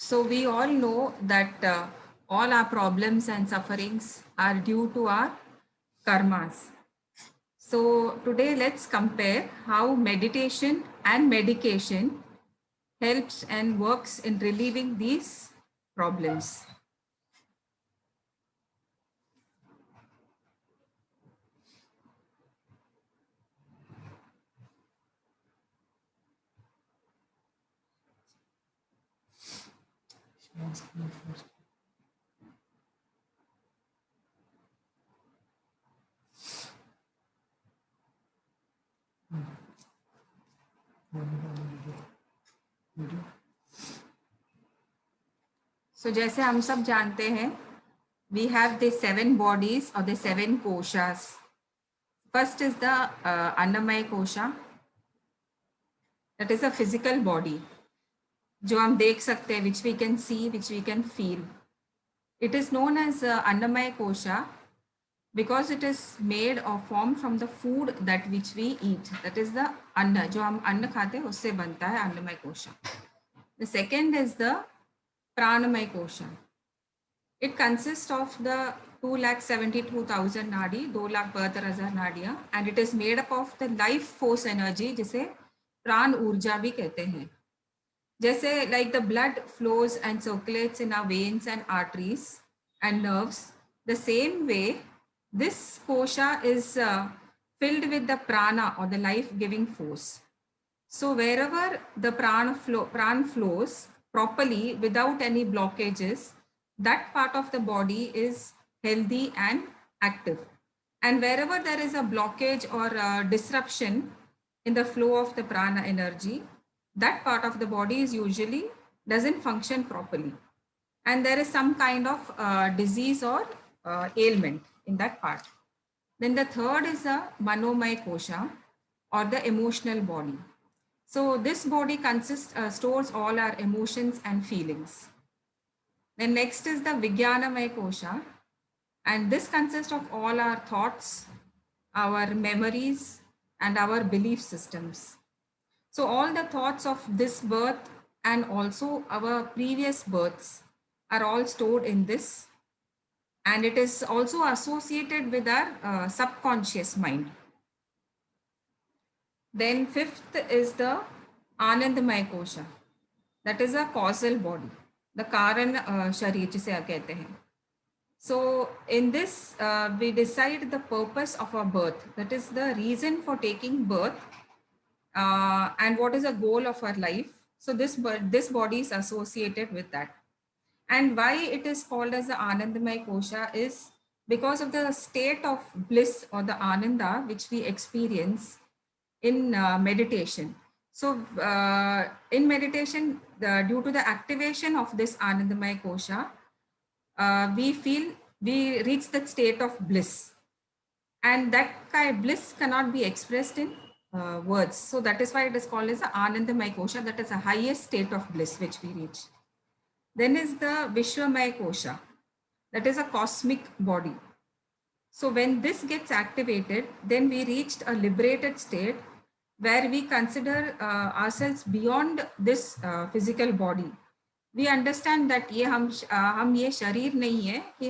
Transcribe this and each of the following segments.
So we all know that all our problems and sufferings are due to our karmas. So today let's compare how meditation and medication helps and works in relieving these problems. So जैसे हम सब जानते हैं, we have the 7 bodies or the 7 koshas. First is the Annamaya kosha, that is a physical body, जो हम देख सकते हैं, which we can see, which we can feel. It is known as Annamaya kosha because it is made or formed from the food that which we eat. That is the anna, जो हम अन्न खाते हैं उससे बनता है अन्नमय कोशा. The second is the pranamaya kosha. It consists of the 2,72,000 nadi, 2,72,000 नाड़ियाँ, and it is made up of the life force energy, जिसे प्राण ऊर्जा भी कहते हैं. जैसे like the blood flows and circulates in our veins and arteries and nerves, the same way this kosha is filled with the prana or the life-giving force. So wherever the pran flows properly without any blockages, that part of the body is healthy and active. And wherever there is a blockage or a disruption in the flow of the prana energy, that part of the body is usually doesn't function properly. And there is some kind of disease or ailment in that part. Then the third is the manomaya kosha or the emotional body. So this body stores all our emotions and feelings. Then next is the Vijnanamaya kosha, and this consists of all our thoughts, our memories, and our belief systems. So all the thoughts of this birth and also our previous births are all stored in this, and it is also associated with our subconscious mind. Then fifth is the Anandamaya kosha, that is a causal body, the Karan Sharir जिसे कहते हैं. So in this, we decide the purpose of our birth, that is the reason for taking birth, and what is the goal of our life. So this body is associated with that. And why it is called as the Anandamaya kosha is because of the state of bliss or the ananda which we experience in meditation. So in meditation, due to the activation of this Anandamaya kosha, we reach that state of bliss. And that kind of bliss cannot be expressed in words. So that is why it is called as the Anandamaya kosha, that is the highest state of bliss which we reach. Then is the Vishwamaya kosha, that is a cosmic body. So when this gets activated, then we reached a liberated state where we consider ourselves beyond this physical body. We understand that हम ये शरीर नहीं है कि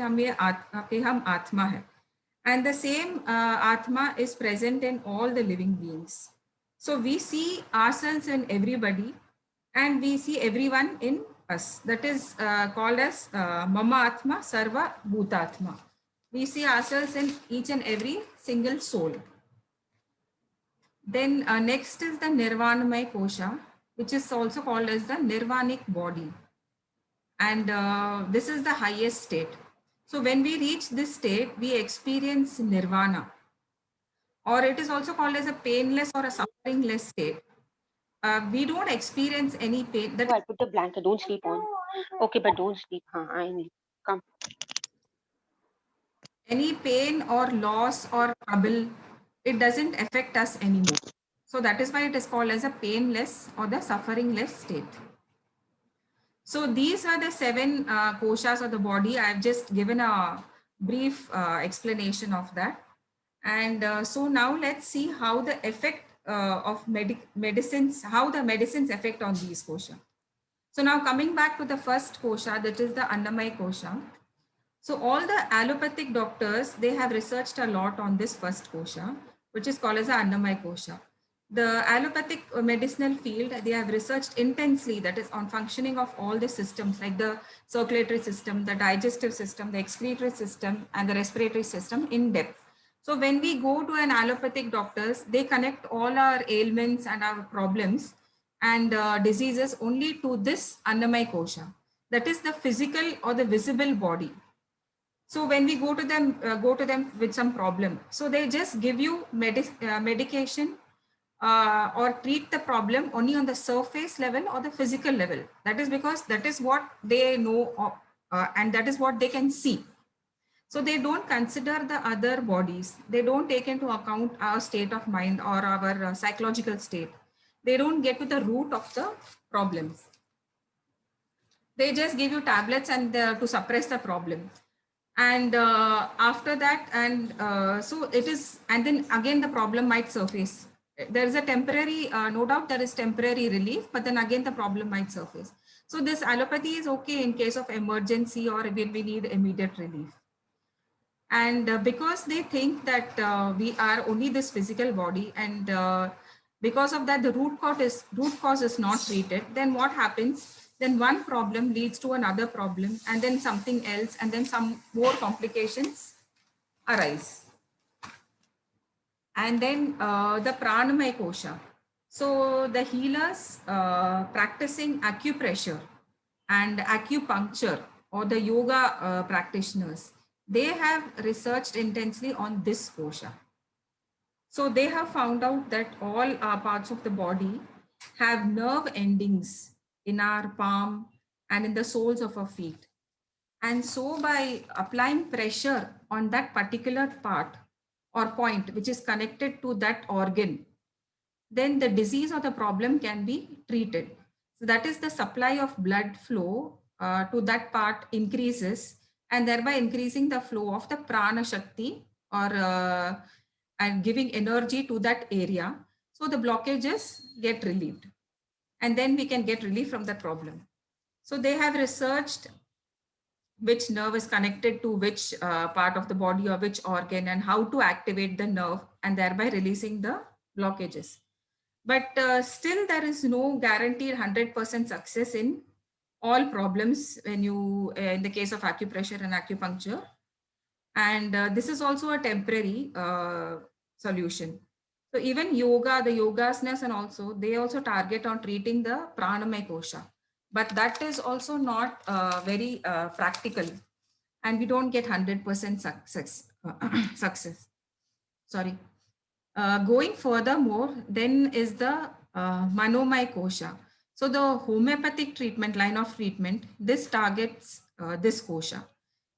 हम आत्मा है. And the same Atma is present in all the living beings. So we see ourselves in everybody and we see everyone in us. That is called as Mama Atma Sarva Bhutatma. We see ourselves in each and every single soul. Then next is the Nirvanamaya kosha, which is also called as the Nirvanic body. And this is the highest state. So when we reach this state, we experience nirvana, or it is also called as a painless or a sufferingless state. We don't experience any pain. I'll put the blanket. Don't sleep on. Okay, but don't sleep. I need. Come. Any pain or loss or trouble, it doesn't affect us anymore. So that is why it is called as a painless or the sufferingless state. So these are the 7 koshas of the body. I've just given a brief explanation of that. And so now let's see how the effect of medicines, how the medicines affect on these kosha. So now coming back to the first kosha, that is the Annamaya kosha. So all the allopathic doctors, they have researched a lot on this first kosha, which is called as the Annamaya kosha. The allopathic medicinal field, they have researched intensely, that is on functioning of all the systems like the circulatory system, the digestive system, the excretory system, and the respiratory system in depth. So when we go to an allopathic doctors, they connect all our ailments and our problems and diseases only to this Annamaya kosha. That is the physical or the visible body. So when we go to them with some problem, so they just give you medication or treat the problem only on the surface level or the physical level. That is because that is what they know and that is what they can see. So they don't consider the other bodies. They don't take into account our state of mind or our psychological state. They don't get to the root of the problems. They just give you tablets and to suppress the problem. And after that, and so it is, and then again the problem might surface. There is a temporary, no doubt there is temporary relief, but then again the problem might surface. So this allopathy is okay in case of emergency or when we need immediate relief. And because they think that we are only this physical body, and because of that the root cause is not treated, then what happens? Then one problem leads to another problem, and then something else, and then some more complications arise. And then the Pranamaya kosha. So the healers practicing acupressure and acupuncture, or the yoga practitioners, they have researched intensely on this kosha. So they have found out that all parts of the body have nerve endings in our palm and in the soles of our feet. And so by applying pressure on that particular part or point which is connected to that organ, then the disease or the problem can be treated. So that is the supply of blood flow to that part increases, and thereby increasing the flow of the prana shakti, or and giving energy to that area. So the blockages get relieved, and then we can get relief from the problem. So they have researched which nerve is connected to which part of the body or which organ, and how to activate the nerve, and thereby releasing the blockages. But still there is no guaranteed 100% success in all problems when you, in the case of acupressure and acupuncture. And this is also a temporary solution. So even yoga, the yogasanas, and also they also target on treating the pranamaya kosha, but that is also not very practical, and we don't get 100% success. Success. Sorry. Going furthermore, then is the Manomaya kosha. So the homeopathic treatment, line of treatment, this targets this kosha.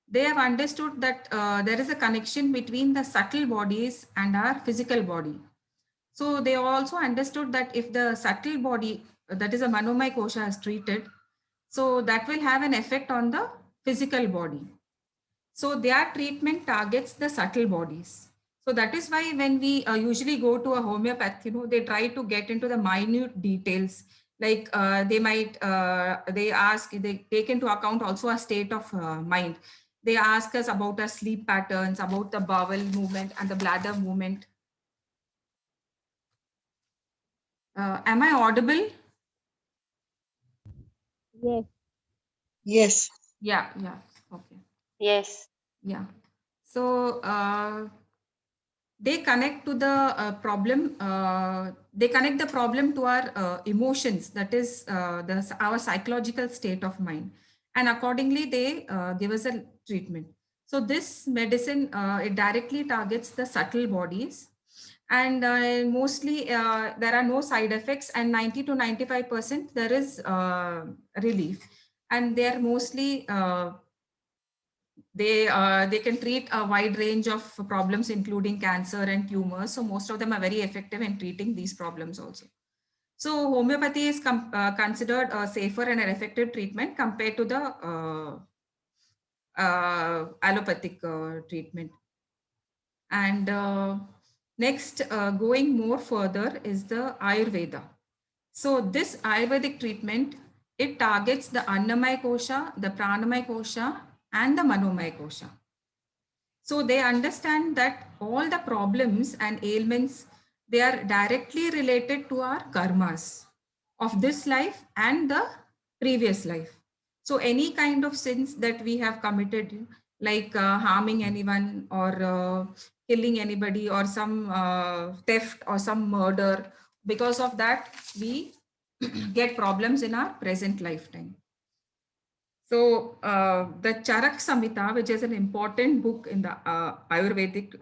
They have understood that there is a connection between the subtle bodies and our physical body. So they also understood that if the subtle body, that is a Manomaya kosha, is treated, so that will have an effect on the physical body. So their treatment targets the subtle bodies. So that is why when we usually go to a homeopath, they try to get into the minute details. Like they ask, they take into account also a state of mind. They ask us about our sleep patterns, about the bowel movement and the bladder movement. Am I audible? Yes. Yes. Yeah. Okay. Yes. Yeah. So they connect to the problem. They connect the problem to our emotions, that is our psychological state of mind, and accordingly they give us a treatment. So this medicine, it directly targets the subtle bodies, and mostly there are no side effects, and 90 to 95% there is relief, and they are mostly they can treat a wide range of problems including cancer and tumors. So most of them are very effective in treating these problems also. So homeopathy is considered a safer and an effective treatment compared to the allopathic treatment. And next, going more further, is the Ayurveda. So this Ayurvedic treatment It targets the Annamaya Kosha, the Pranamaya Kosha, and the Manomaya Kosha. So they understand that all the problems and ailments, they are directly related to our karmas of this life and the previous life. So any kind of sins that we have committed, like harming anyone or killing anybody or some theft or some murder, because of that we get problems in our present lifetime. So the Charak Samhita, which is an important book in the Ayurvedic,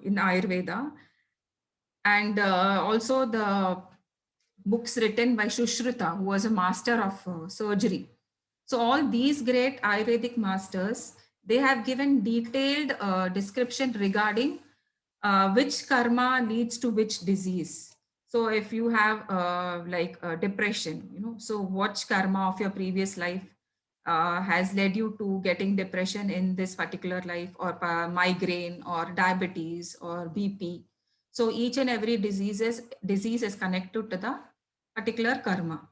in Ayurveda, and also the books written by Shushruta, who was a master of surgery. So all these great Ayurvedic masters, they have given detailed description regarding which karma leads to which disease. So if you have depression, so what karma of your previous life has led you to getting depression in this particular life, or migraine or diabetes or BP. So each and every disease is connected to the particular karma.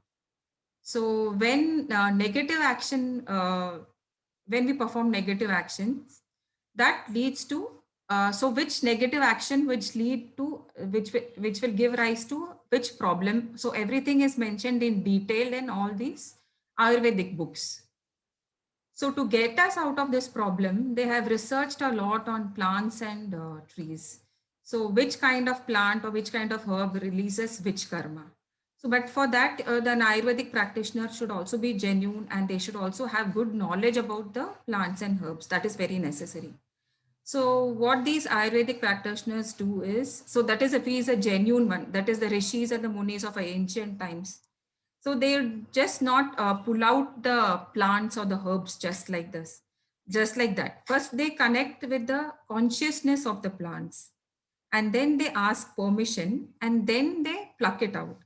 So when negative action, when we perform negative actions, that leads to so which negative action which lead to which will give rise to which problem. So everything is mentioned in detail in all these Ayurvedic books. So to get us out of this problem, they have researched a lot on plants and trees. So which kind of plant or which kind of herb releases which karma. So, but for that, the Ayurvedic practitioner should also be genuine, and they should also have good knowledge about the plants and herbs. That is very necessary. So what these Ayurvedic practitioners do is, so that is if he is a genuine one, that is the rishis and the munis of ancient times. So they just not pull out the plants or the herbs just like this, just like that. First, they connect with the consciousness of the plants, and then they ask permission, and then they pluck it out.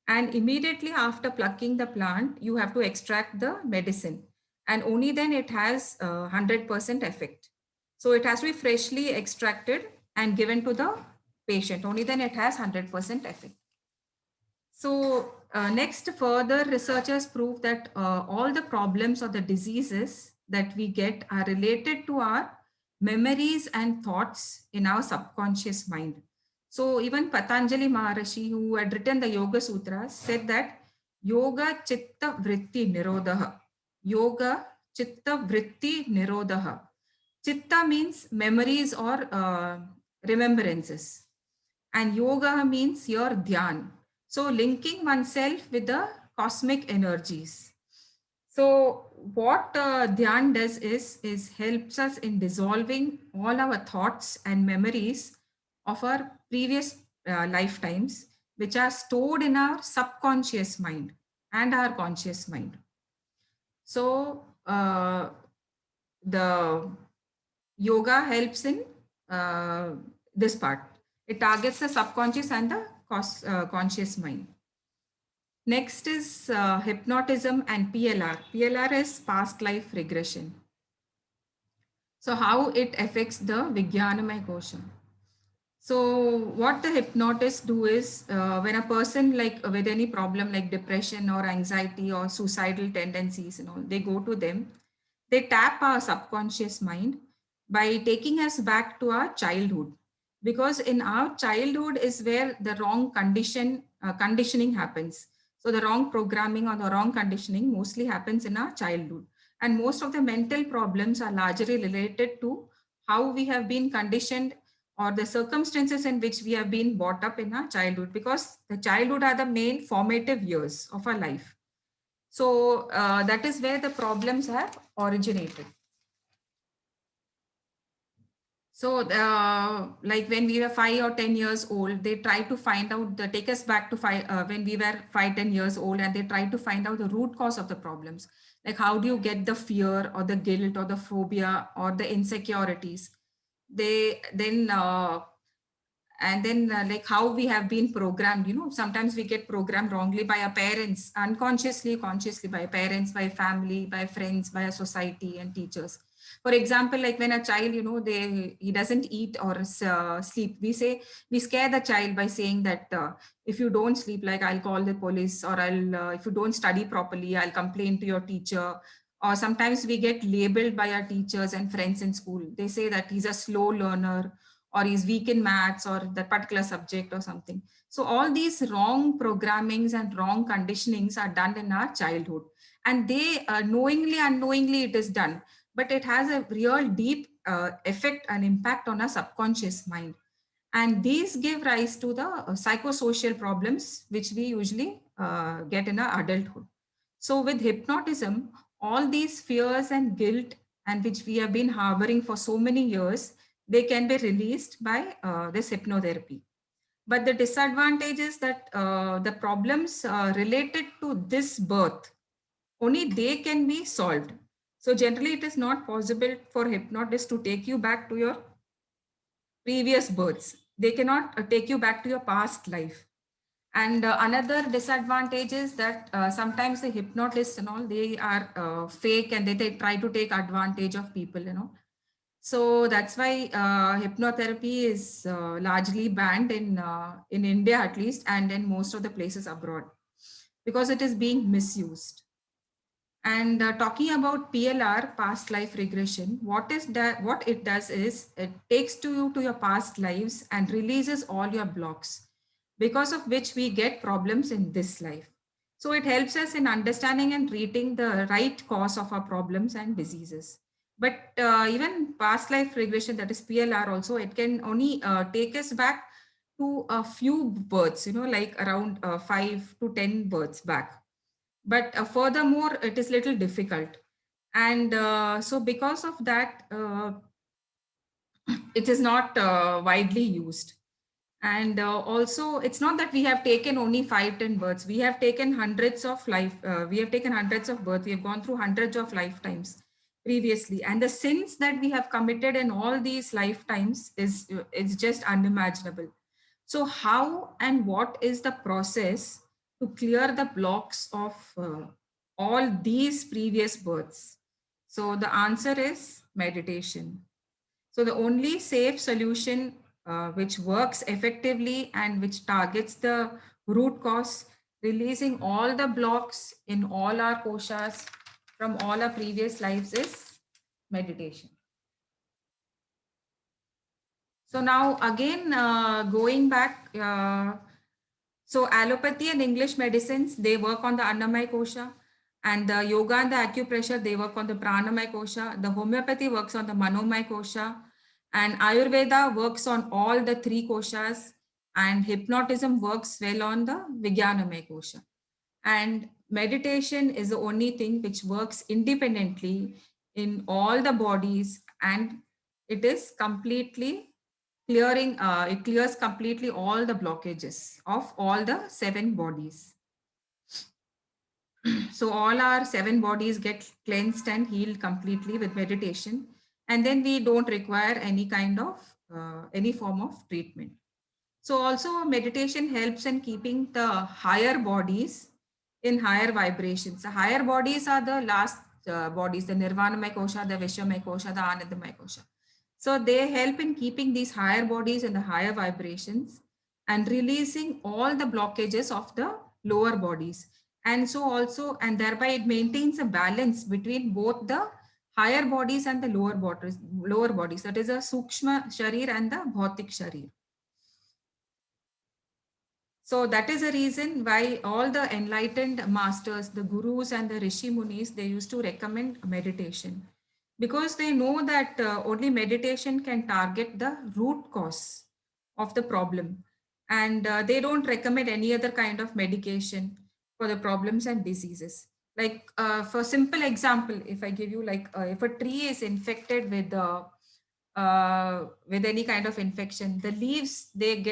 And immediately after plucking the plant, you have to extract the medicine, and only then it has 100% effect. So it has to be freshly extracted and given to the patient. Only then it has 100% effect. So next, further researchers prove that all the problems or the diseases that we get are related to our memories and thoughts in our subconscious mind. So even Patanjali Maharishi, who had written the Yoga Sutras, said that Yoga Chitta Vritti Nirodha. Yoga Chitta Vritti Nirodha. Chitta means memories or remembrances. And yoga means your dhyan. So linking oneself with the cosmic energies. So what dhyan does is helps us in dissolving all our thoughts and memories of our previous lifetimes, which are stored in our subconscious mind and our conscious mind. So the yoga helps in this part. It targets the subconscious and the conscious mind. Next is hypnotism and PLR. PLR is past life regression. So how it affects the Vijnanamaya Kosha. So what the hypnotists do is when a person like with any problem like depression or anxiety or suicidal tendencies and all, they go to them, they tap our subconscious mind by taking us back to our childhood, because in our childhood is where the wrong conditioning happens. So the wrong programming or the wrong conditioning mostly happens in our childhood, and most of the mental problems are largely related to how we have been conditioned or the circumstances in which we have been brought up in our childhood, because the childhood are the main formative years of our life. So that is where the problems have originated. So like when we were 5 or 10 years old, they try to find out, take us back to when we were 5-10 years old, and they try to find out the root cause of the problems. Like how do you get the fear or the guilt or the phobia or the insecurities? They then like how we have been programmed, sometimes we get programmed wrongly by our parents, unconsciously, consciously, by parents, by family, by friends, by a society and teachers. For example, like when a child, he doesn't eat or sleep, we scare the child by saying that if you don't sleep, like I'll call the police, or if you don't study properly, I'll complain to your teacher. Or sometimes we get labeled by our teachers and friends in school. They say that he's a slow learner, or he's weak in maths or that particular subject or something. So all these wrong programmings and wrong conditionings are done in our childhood, and they knowingly, unknowingly it is done, but it has a real deep effect and impact on our subconscious mind. And these give rise to the psychosocial problems which we usually get in our adulthood. So with hypnotism, all these fears and guilt, and which we have been harboring for so many years, they can be released by this hypnotherapy. But the disadvantage is that the problems related to this birth, only they can be solved. So generally it is not possible for hypnotists to take you back to your previous births. They cannot take you back to your past life. And another disadvantage is that sometimes the hypnotists and all, they are fake, and they try to take advantage of people. So that's why hypnotherapy is largely banned in India at least, and in most of the places abroad, because it is being misused. And talking about PLR, past life regression, what it does is it takes you to your past lives and releases all your blocks, because of which we get problems in this life. So it helps us in understanding and treating the right cause of our problems and diseases. But even past life regression, that is PLR also, it can only take us back to a few births, like around 5 to 10 births back. But furthermore, it is little difficult. And so because of that, it is not widely used. And also, it's not that we have taken only 5-10 births. We have taken hundreds of we have taken hundreds of births. We have gone through hundreds of lifetimes previously. And the sins that we have committed in all these lifetimes is just unimaginable. So how and what is the process to clear the blocks of all these previous births? So the answer is meditation. So the only safe solution which works effectively and which targets the root cause, releasing all the blocks in all our koshas from all our previous lives, is meditation. So now again, going back, so allopathy and English medicines, they work on the Annamaya kosha, and the yoga and the acupressure, they work on the Pranamaya kosha. The homeopathy works on the Manomaya kosha, and Ayurveda works on all the 3 koshas, and hypnotism works well on the Vijnanamaya kosha. And meditation is the only thing which works independently in all the bodies, and it is completely it clears completely all the blockages of all the 7 bodies. So all our 7 bodies get cleansed and healed completely with meditation, and then we don't require any kind of any form of treatment. So also meditation helps in keeping the higher bodies in higher vibrations. The higher bodies are the last bodies, the Nirvanamaya kosha, the Vishwamaya kosha, the Anandamaya kosha. So they help in keeping these higher bodies in the higher vibrations and releasing all the blockages of the lower bodies. And so also, and thereby it maintains a balance between both the higher bodies and the lower bodies. That is a Sukshma Sharir and the Bhautik Sharir. So that is a reason why all the enlightened masters, the gurus and the rishi munis, they used to recommend meditation, because they know that only meditation can target the root cause of the problem. And they don't recommend any other kind of medication for the problems and diseases. Like for simple example, if I give you, like if a tree is infected with any kind of infection, the leaves, they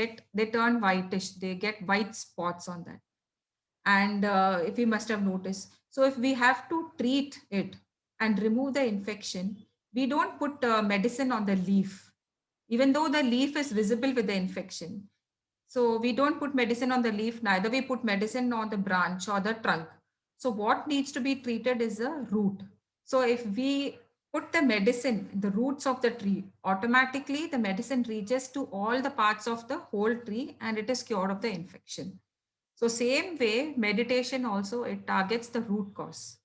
turn whitish, they get white spots on that. And if you must have noticed, so if we have to treat it and remove the infection, we don't put medicine on the leaf, even though the leaf is visible with the infection. So we don't put medicine on the leaf, neither we put medicine on the branch or the trunk. So what needs to be treated is the root. So if we put the medicine in the roots of the tree, automatically the medicine reaches to all the parts of the whole tree and it is cured of the infection. So same way, meditation also, it targets the root cause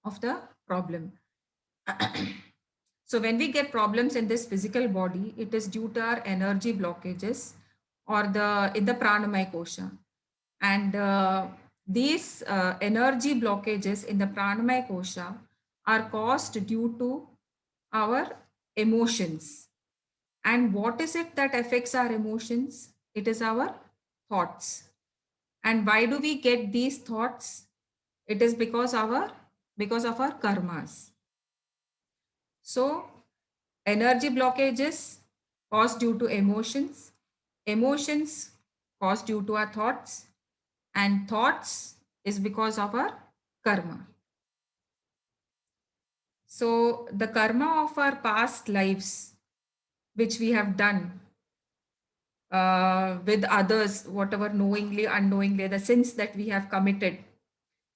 of the problem. So when we get problems in this physical body, it is due to our energy blockages or the in the pranamaya kosha. And these energy blockages in the pranamaya kosha are caused due to our emotions. And what is it that affects our emotions? It is our thoughts. And why do we get these thoughts? It is because of our karmas. So energy blockages caused due to emotions, emotions caused due to our thoughts, and thoughts is because of our karma. So the karma of our past lives, which we have done with others, whatever knowingly, unknowingly, the sins that we have committed,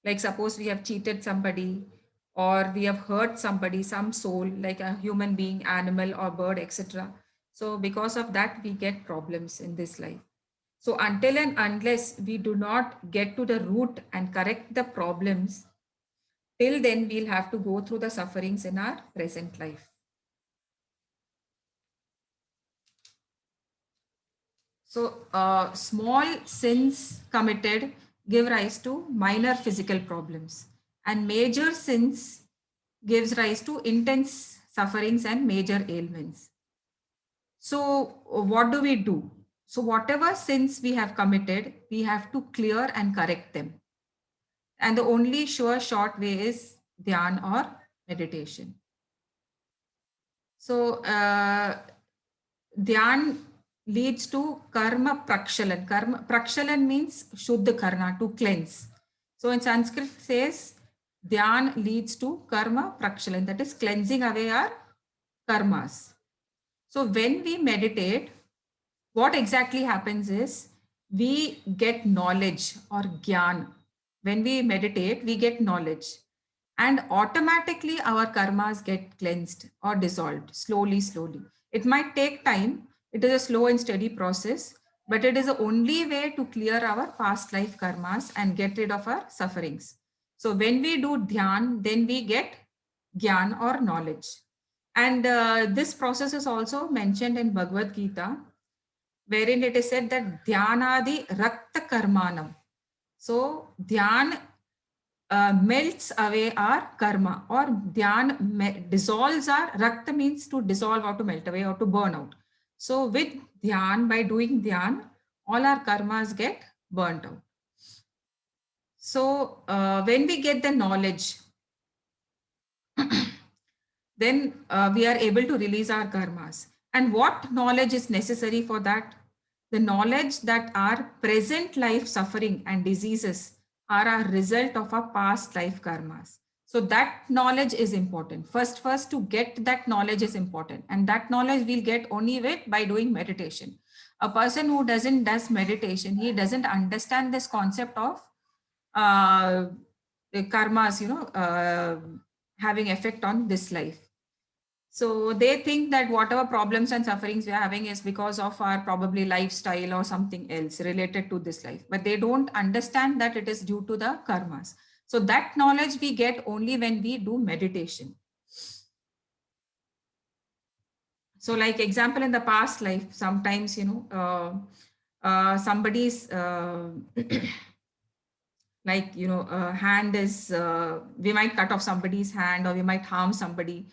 like suppose we have cheated somebody or we have hurt somebody, some soul, like a human being, animal or bird, etc. So because of that, we get problems in this life. So until and unless we do not get to the root and correct the problems, till then we'll have to go through the sufferings in our present life. So small sins committed give rise to minor physical problems, and major sins gives rise to intense sufferings and major ailments. So what do we do? So whatever sins we have committed, we have to clear and correct them. And the only sure short way is dhyan or meditation. So dhyan leads to karma prakshalan. Karma prakshalan means shuddha karna, to cleanse. So in Sanskrit says dhyan leads to karma prakshalan, that is cleansing away our karmas. So when we meditate, what exactly happens is we get knowledge or gyan. When we meditate, we get knowledge and automatically our karmas get cleansed or dissolved slowly, slowly. It might take time. It is a slow and steady process, but it is the only way to clear our past life karmas and get rid of our sufferings. So when we do dhyan, then we get gyan or knowledge. And this process is also mentioned in Bhagavad Gita, wherein it is said that dhyanadi rakta karmanam. So dhyan melts away our karma, or dhyan dissolves our rakta, means to dissolve or to melt away or to burn out. So with dhyan, by doing dhyan, all our karmas get burnt out. So when we get the knowledge, then we are able to release our karmas. And what knowledge is necessary for that? The knowledge that our present life suffering and diseases are a result of our past life karmas. So that knowledge is important. First to get that knowledge is important. And that knowledge we'll get only by doing meditation. A person who does meditation, he doesn't understand this concept of the karmas, having effect on this life. So they think that whatever problems and sufferings we're having is because of our probably lifestyle or something else related to this life. But they don't understand that it is due to the karmas. So that knowledge we get only when we do meditation. So like example, in the past life, sometimes, somebody's like, hand is, we might cut off somebody's hand or we might harm somebody,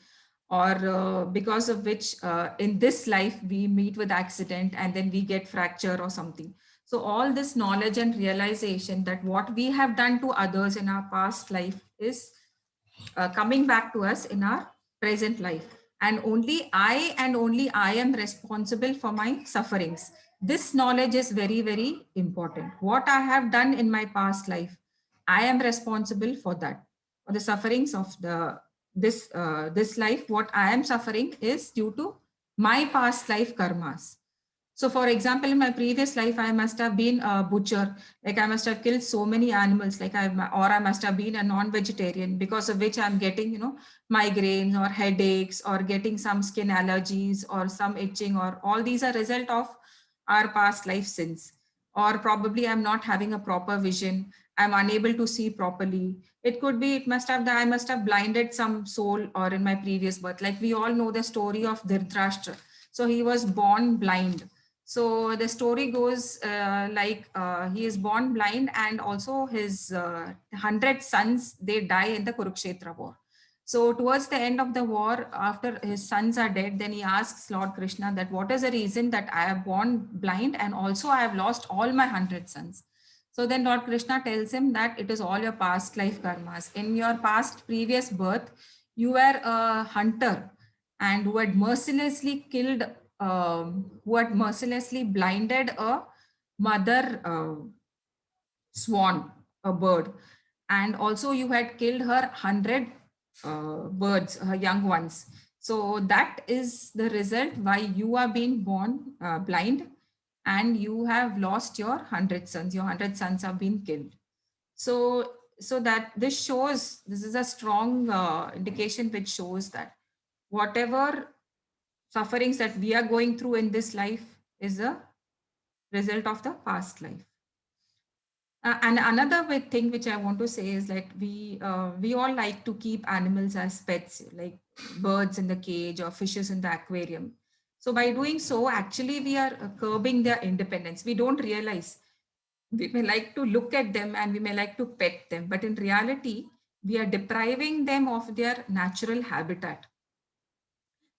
or because of which in this life we meet with accident and then we get fracture or something. So all this knowledge and realization that what we have done to others in our past life is coming back to us in our present life. And only I am responsible for my sufferings. This knowledge is very, very important. What I have done in my past life, I am responsible for that. For the sufferings of this life, what I am suffering is due to my past life karmas. So for example, in my previous life, I must have been a butcher, like I must have killed so many animals, like I must have been a non-vegetarian, because of which I'm getting, migraines or headaches or getting some skin allergies or some itching, or all these are result of our past life sins. Or probably I'm not having a proper vision. I'm unable to see properly. It could be, I must have blinded some soul or in my previous birth. Like we all know the story of Dhritarashtra. So he was born blind. So the story goes he is born blind, and also his 100 sons, they die in the Kurukshetra war. So towards the end of the war, after his sons are dead, then he asks Lord Krishna that what is the reason that I have born blind and also I have lost all my 100 sons. So then Lord Krishna tells him that it is all your past life karmas. In your past previous birth, you were a hunter and who had mercilessly killed, who had mercilessly blinded a mother swan, a bird. And also you had killed her 100 birds, her young ones. So that is the result why you are being born blind, and you have lost your 100 sons. Your 100 sons have been killed. So that this is a strong indication which shows that whatever sufferings that we are going through in this life is a result of the past life. And another thing which I want to say is like we all like to keep animals as pets, like birds in the cage or fishes in the aquarium. So by doing so, actually we are curbing their independence. We don't realize. We may like to look at them and we may like to pet them, but in reality, we are depriving them of their natural habitat.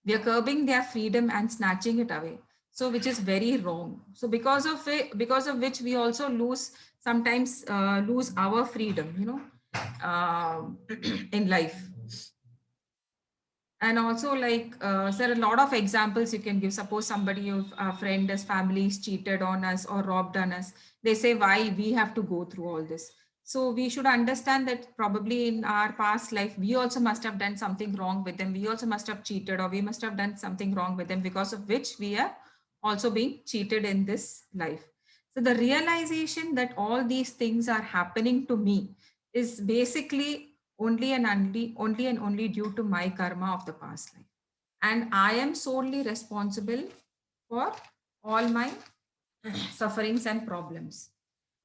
We are curbing their freedom and snatching it away, so which is very wrong. So because of which we also sometimes lose our freedom, in life. And also, like there are a lot of examples you can give. Suppose somebody of our friend, his family is cheated on us or robbed on us, they say why we have to go through all this. So we should understand that probably in our past life, we also must have done something wrong with them. We also must have cheated, or we must have done something wrong with them, because of which we are also being cheated in this life. So the realization that all these things are happening to me is basically only and only due to my karma of the past life. And I am solely responsible for all my sufferings and problems.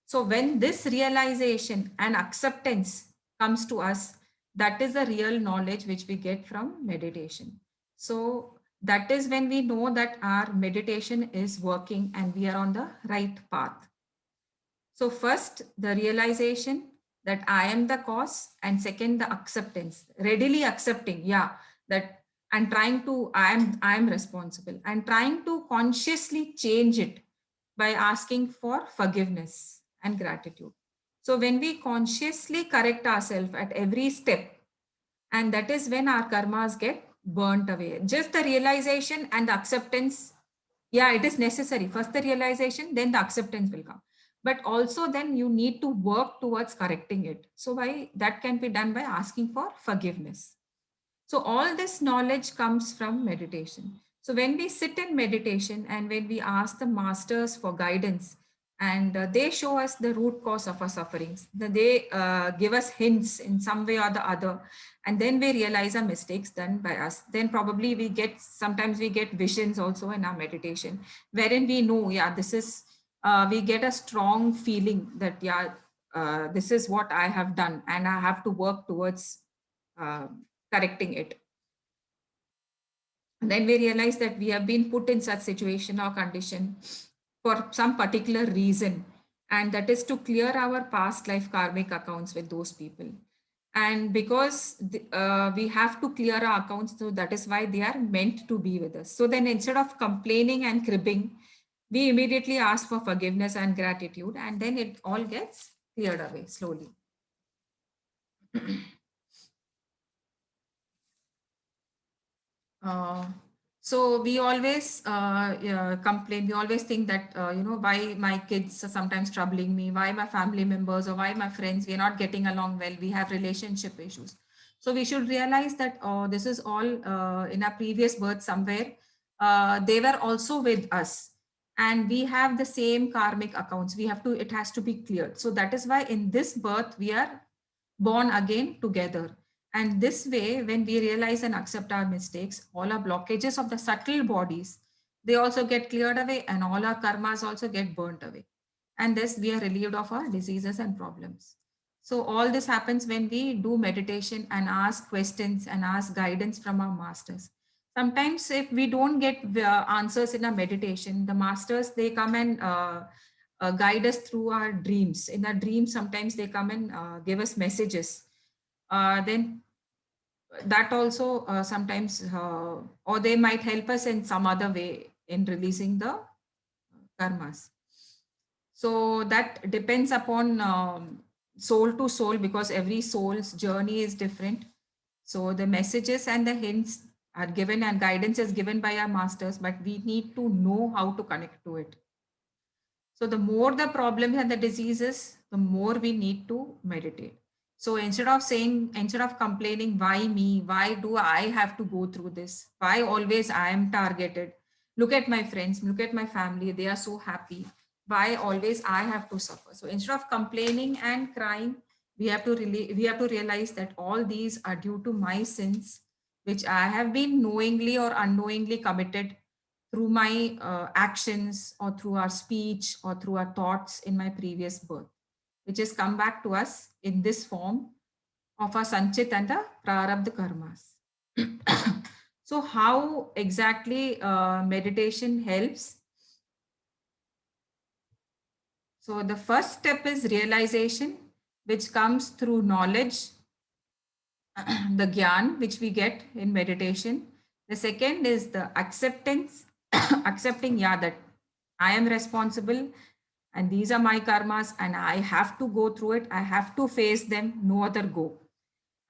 So when this realization and acceptance comes to us, that is the real knowledge which we get from meditation. So that is when we know that our meditation is working and we are on the right path. So first, the realization that I am the cause, and second, the acceptance, readily accepting, that and trying to, I am responsible, and trying to consciously change it by asking for forgiveness and gratitude. So when we consciously correct ourselves at every step, and that is when our karmas get burnt away. Just the realization and the acceptance, it is necessary. First the realization, then the acceptance will come. But also then you need to work towards correcting it. So that can be done by asking for forgiveness. So all this knowledge comes from meditation. So when we sit in meditation and when we ask the masters for guidance, and they show us the root cause of our sufferings, they give us hints in some way or the other, and then we realize our mistakes done by us. Then probably sometimes we get visions also in our meditation, wherein we know, this is, we get a strong feeling that, this is what I have done and I have to work towards correcting it. And then we realize that we have been put in such situation or condition for some particular reason, and that is to clear our past life karmic accounts with those people. And because we have to clear our accounts, so that is why they are meant to be with us. So then instead of complaining and cribbing, we immediately ask for forgiveness and gratitude, and then it all gets cleared away slowly. So we always complain. We always think that, why my kids are sometimes troubling me, why my family members or why my friends, we're not getting along well. We have relationship issues. So we should realize that this is all in our previous birth somewhere. They were also with us. and we have the same karmic accounts. It has to be cleared. So that is why in this birth we are born again together. And this way, when we realize and accept our mistakes, all our blockages of the subtle bodies, they also get cleared away, and all our karmas also get burnt away. And thus we are relieved of our diseases and problems. So all this happens when we do meditation and ask questions and ask guidance from our masters. Sometimes if we don't get answers in our meditation, the masters, they come and guide us through our dreams. In our dreams, sometimes they come and give us messages. Then that also sometimes, or they might help us in some other way in releasing the karmas. So that depends upon soul to soul, because every soul's journey is different. So the messages and the hints are given and guidance is given by our masters, but we need to know how to connect to it. So the more the problems and the diseases, the more we need to meditate. So instead of complaining, why me? Why do I have to go through this? Why always I am targeted? Look at my friends, look at my family, they are so happy. Why always I have to suffer? So instead of complaining and crying, we have to realize that all these are due to my sins, which I have been knowingly or unknowingly committed through my actions or through our speech or through our thoughts in my previous birth, which has come back to us in this form of our sanchit and the prarabdha karmas. So how exactly meditation helps? So the first step is realization, which comes through knowledge, the gyan which we get in meditation. The second is the acceptance, accepting, yeah, that I am responsible and these are my karmas and I have to go through it. I have to face them, no other go.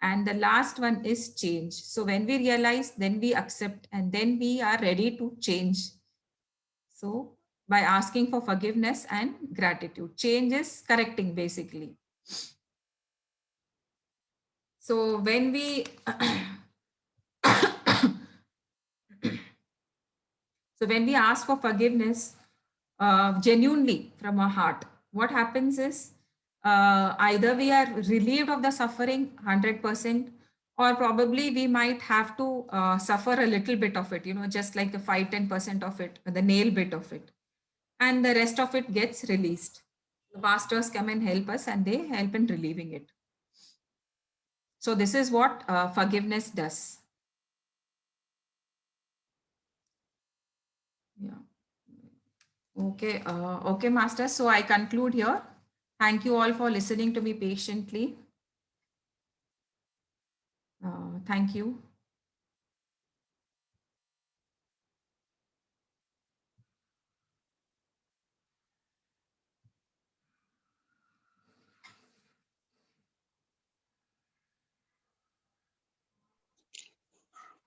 And the last one is change. So when we realize, then we accept, and then we are ready to change. So by asking for forgiveness and gratitude, change is correcting basically. So when we so when we ask for forgiveness genuinely from our heart, what happens is either we are relieved of the suffering 100%, or probably we might have to suffer a little bit of it, just like the 5-10% of it, the nail bit of it, and the rest of it gets released. The masters come and help us, and they help in relieving it. So this is what forgiveness does. Yeah. Okay. Okay, Master. So I conclude here. Thank you all for listening to me patiently. Thank you.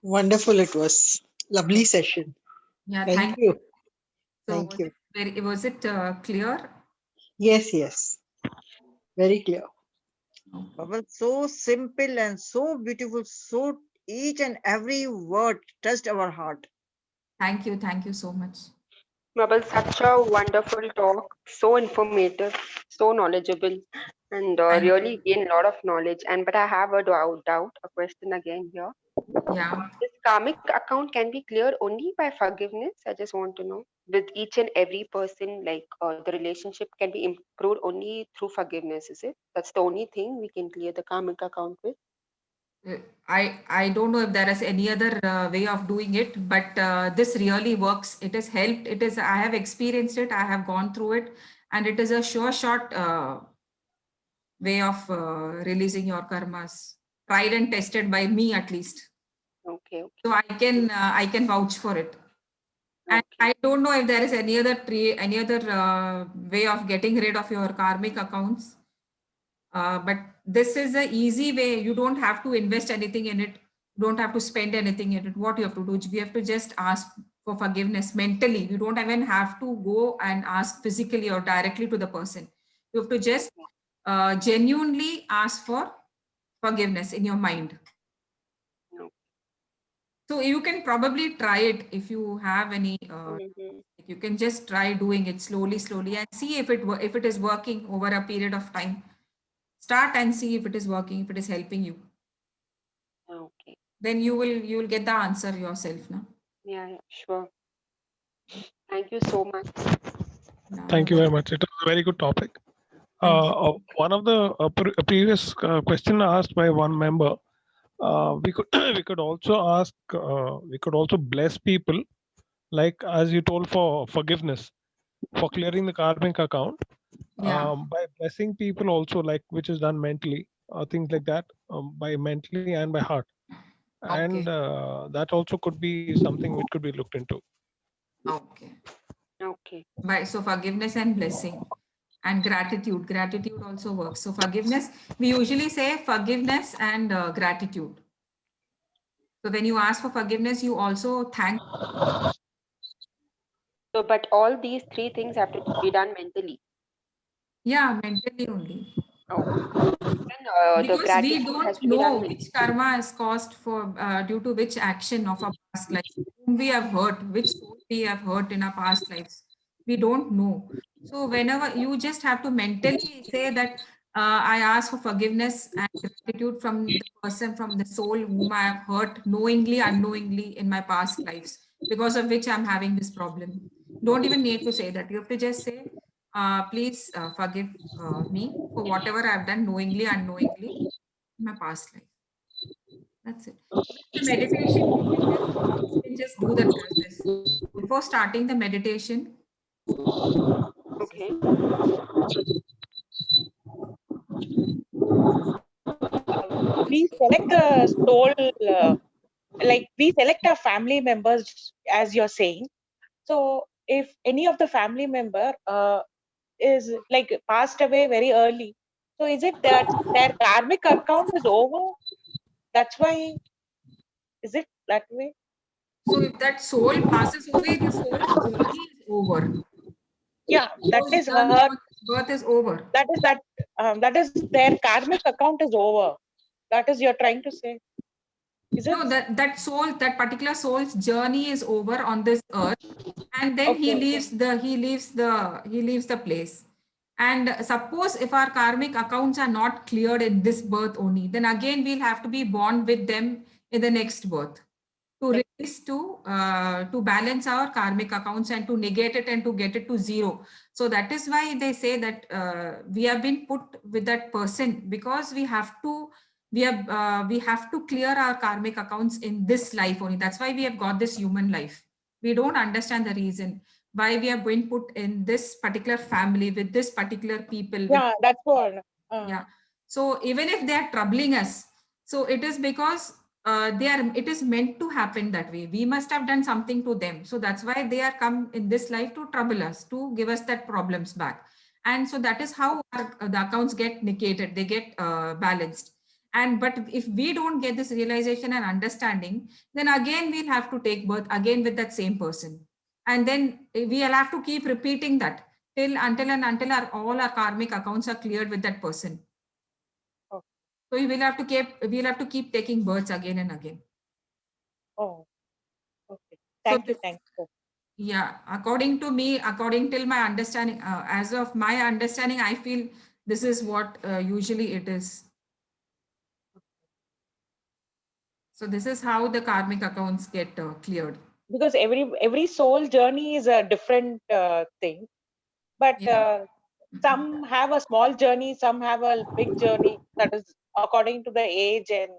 Wonderful it was. Lovely session. Yeah, Thank thank you. you. So Thank you. was it clear? Yes, yes. Very clear. Bubble, so simple and so beautiful, so each and every word touched our heart. Thank you. Thank you so much. Mabel, such a wonderful talk, so informative, so knowledgeable, and Thank really gain a lot of knowledge. And but I have a a question again here. Yeah. This karmic account can be cleared only by forgiveness. I just want to know with each and every person, like the relationship can be improved only through forgiveness. Is it? That's the only thing we can clear the karmic account with. I don't know if there is any other way of doing it, but this really works. It has helped. I have experienced it. I have gone through it, and it is a sure shot way of releasing your karmas, tried and tested by me at least. Okay. So I can vouch for it. And Okay. I don't know if there is any other way of getting rid of your karmic accounts. But this is an easy way. You don't have to invest anything in it. You don't have to spend anything in it. What you have to do, we have to just ask for forgiveness mentally. You don't even have to go and ask physically or directly to the person. You have to just genuinely ask for forgiveness in your mind. No. So you can probably try it if you have any Mhm. You can just try doing it slowly, slowly, and see if if it is working over a period of time. Start and see if it is working, if it is helping you. Okay. Then you will get the answer yourself, no? Yeah, yeah, sure. Thank you so much. Yeah, Thank you very much. It was a very good topic. Thank you. One of the previous question asked by one member, we could we could also ask, we could also bless people, like as you told, for forgiveness, for clearing the karmic account, Yeah. by blessing people also, like which is done mentally, things like that, by mentally and by heart, and Okay. that also could be something which could be looked into. Okay. Okay. So forgiveness and blessing and gratitude. Gratitude also works. So forgiveness, we usually say forgiveness and gratitude. So when you ask for forgiveness, you also thank. So, but all these three things have to be done mentally. Yeah, mentally only. Okay. Then the Because we gratitude has don't to be done know mentally. which karma is caused for due to which action of our past life, whom we have hurt, which soul we have hurt in our past lives. We don't know. So whenever you just have to mentally say that I ask for forgiveness and gratitude from the person, from the soul whom I have hurt knowingly, unknowingly in my past lives, because of which I'm having this problem. Don't even need to say that. You have to just say, please forgive me for whatever I've done knowingly, unknowingly in my past life. That's it. The meditation, you can just do that process. Before starting the meditation, Okay. We select the soul, like we select our family members, as you're saying. So if any of the family member is like passed away very early, so is it that their karmic account is over? That's why, is it that way? so if that soul passes away, the soul's journey is over. Yeah, that Soul's is journey, her. birth is over. That is their karmic account is over. That is you're trying to say. Is it? No, that soul, that particular soul's journey is over on this earth, and then he Okay. leaves the place. And suppose if our karmic accounts are not cleared in this birth only, then again we'll have to be born with them in the next birth to release, to balance our karmic accounts and to negate it and to get it to zero. So that is why they say that we have been put with that person, because we have to clear our karmic accounts in this life only. That's why we have got this human life. We don't understand the reason why we are being put in this particular family with this particular people. Yeah, that's what. Yeah. So even if they are troubling us, so it is because it is meant to happen that way. We must have done something to them. So that's why they are come in this life to trouble us, to give us that problems back. And so that is how the accounts get negated, they get balanced. But if we don't get this realization and understanding, then again we'll have to take birth again with that same person. And then we'll have to keep repeating that until all our karmic accounts are cleared with that person. Oh. So we'll have to keep taking births again and again. Oh, okay. Thank you. Yeah, according to me, according till my understanding, as of my understanding, I feel this is what usually it is. So this is how the karmic accounts get cleared. Because every soul journey is a different thing, but Yeah. some have a small journey, some have a big journey. That is according to the age and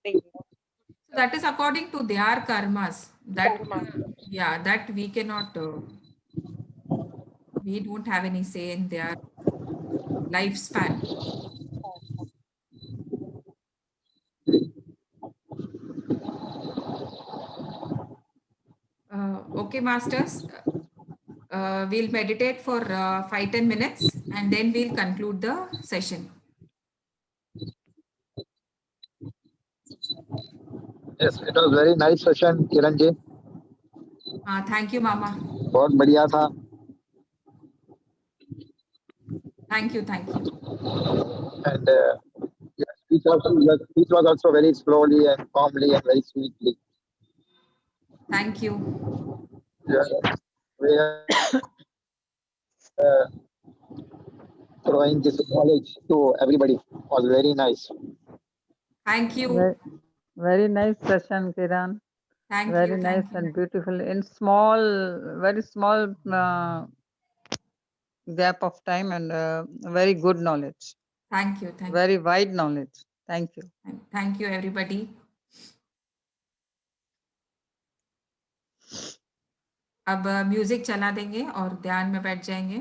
thing. So that is according to their karmas. That Karma. yeah, that we cannot. We don't have any say in their lifespan. Okay, masters. We'll meditate for 5-10 minutes and then we'll conclude the session. Yes, it was very nice session, Kiran ji. Thank you, Mama. बहुत बढ़िया था. Thank you. And your speech was also very slowly and calmly and very sweetly. Thank you. Yeah. where throwing this knowledge to everybody was very nice. Thank you. Very nice session, Kiran. Thank Very you. nice Thank you. and beautiful. In small, very small gap of time and very good knowledge. Thank you. Thank Very wide knowledge. Thank you. you. Thank you, everybody. अब music चला देंगे और ध्यान में बैठ जाएंगे.